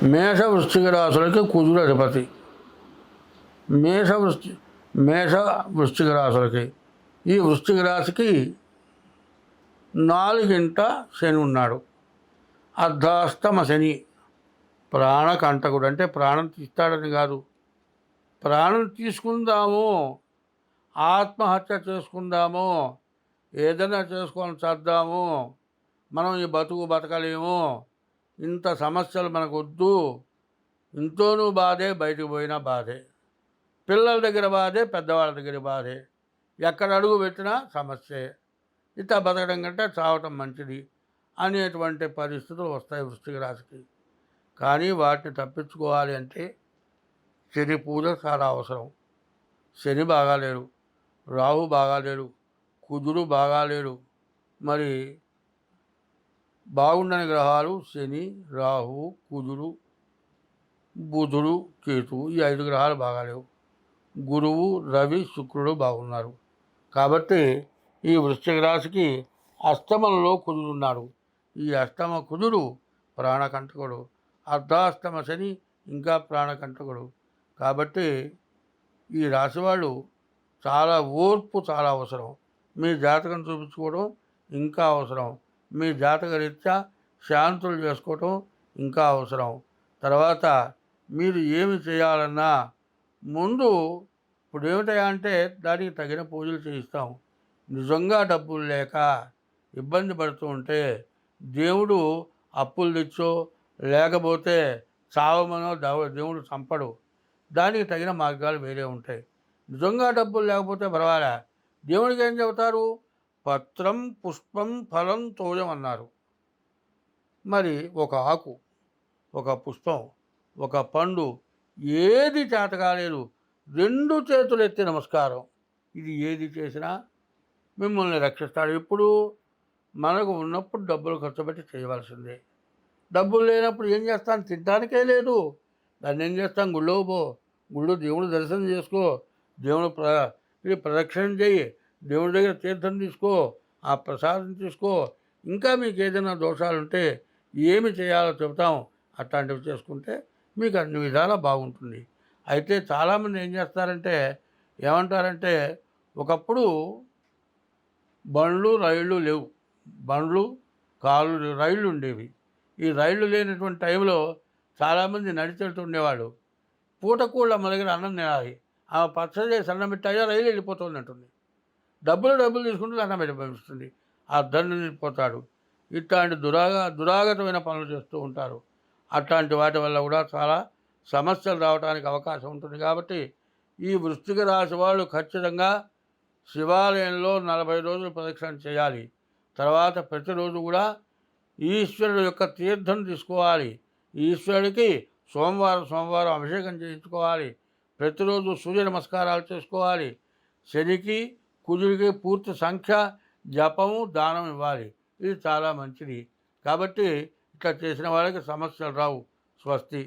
మేష వృశ్చిక రాశులకి కుజుడు అధిపతి. మేష వృశ్చి మేష వృశ్చిక రాశులకి ఈ వృశ్చిక రాశికి 4వ శని ఉన్నాడు. అర్ధాష్టమ శని. ప్రాణకంటకుడు అంటే ప్రాణం తీస్తాడని కాదు, ప్రాణం తీసుకుందాము, ఆత్మహత్య చేసుకుందాము, ఏదైనా చేసుకొని చేద్దాము, మనం ఈ బతకలేము, ఇంత సమస్యలు మనకు వద్దు, ఇంట్లోనూ బాధే, బయటకు పోయినా బాధే, పిల్లల దగ్గర బాధే, పెద్దవాళ్ళ దగ్గర బాధే, ఎక్కడ అడుగు పెట్టినా సమస్యే, ఇట్లా బతకడం కంటే చావటం మంచిది అనేటువంటి పరిస్థితులు వస్తాయి వృశ్చిక రాశికి. కానీ వాటిని తప్పించుకోవాలి అంటే శని పూజ చాలా అవసరం. శని బాగాలేడు, రాహు బాగాలేడు, కుజుడు బాగాలేడు. మరి బాగుండని గ్రహాలు శని, రాహు, కుజుడు, బుధుడు, కేతువు, ఈ 5 గ్రహాలు బాగాలేవు. గురువు, రవి, శుక్రుడు బాగున్నారు. కాబట్టి ఈ వృశ్చిక రాశికి అష్టమంలో కుజుడు ఉన్నాడు. ఈ అష్టమ కుజుడు ప్రాణకంటకుడు, అర్ధాష్టమ శని ఇంకా ప్రాణకంటకుడు. కాబట్టి ఈ రాశి వాళ్ళు చాలా ఓర్పు చాలా అవసరం. మీ జాతకం చూపించుకోవడం ఇంకా అవసరం. మీ జాతక రీత్యా శాంతులు చేసుకోవటం ఇంకా అవసరం. తర్వాత మీరు ఏమి చేయాలన్నా ముందు ఇప్పుడు ఏమిటా అంటే దానికి తగిన పూజలు చేయిస్తాం. నిజంగా డబ్బులు లేక ఇబ్బంది పడుతూ ఉంటే దేవుడు అప్పులు తెచ్చో లేకపోతే చావమనో దేవుడు చంపడు. దానికి తగిన మార్గాలు వేరే ఉంటాయి. నిజంగా డబ్బులు లేకపోతే పర్వాలే, దేవుడికి ఏం చెబుతారు? పత్రం, పుష్పం, ఫలం, తోయం అన్నారు. మరి ఒక ఆకు, ఒక పుష్పం, ఒక పండు, ఏది చేత కాలేదు, 2 చేతులు ఎత్తి నమస్కారం, ఇది ఏది చేసినా మిమ్మల్ని రక్షిస్తాడు. ఎప్పుడు మనకు ఉన్నప్పుడు డబ్బులు ఖర్చు పెట్టి చేయవలసిందే. డబ్బులు లేనప్పుడు ఏం చేస్తాను? తినడానికే లేదు, దాన్ని ఏం చేస్తాం? గుళ్ళో పో, గుళ్ళు దేవుడు దర్శనం చేసుకో, దేవుడు ప్రదక్షిణ చేయి, దేవుడి దగ్గర తీర్థం తీసుకో, ఆ ప్రసాదం తీసుకో. ఇంకా మీకు ఏదైనా దోషాలుంటే ఏమి చేయాలో చెబుతాం, అట్లాంటివి చేసుకుంటే మీకు అన్ని విధాలా బాగుంటుంది. అయితే చాలామంది ఏం చేస్తారంటే ఏమంటారంటే ఒకప్పుడు బండ్లు రైళ్ళు లేవు, బండ్లు కార్లు రైళ్ళు ఉండేవి. ఈ రైళ్ళు లేనటువంటి టైంలో చాలామంది నడిచెళ్తూ ఉండేవాళ్ళు. పూటకూళ్ళ మన దగ్గర అన్నం తినాలి, ఆమె పచ్చడి చేసి అన్నం పెట్టాయో రైలు వెళ్ళిపోతుంది అంటుంది. డబ్బులు తీసుకుంటే అన్నం పెట్టి పంపిస్తుంది, ఆ దండు వెళ్ళిపోతాడు. ఇట్లాంటి దురాగతమైన పనులు చేస్తూ ఉంటారు. అట్లాంటి వాటి వల్ల కూడా చాలా సమస్యలు రావడానికి అవకాశం ఉంటుంది. కాబట్టి ఈ వృశ్చిక రాశి వాళ్ళు ఖచ్చితంగా శివాలయంలో 40 రోజులు ప్రదక్షిణ చేయాలి. తర్వాత ప్రతిరోజు కూడా ఈశ్వరుడు యొక్క తీర్థం తీసుకోవాలి. ఈశ్వరుడికి సోమవారం అభిషేకం చేయించుకోవాలి. ప్రతిరోజు సూర్య నమస్కారాలు చేసుకోవాలి. శనికి కుజుడికి పూర్తి సంఖ్య జపము దానం ఇవ్వాలి. ఇది చాలా మంచిది. కాబట్టి ఇట్లా చేసిన వాళ్ళకి సమస్యలు రావు. స్వస్తి.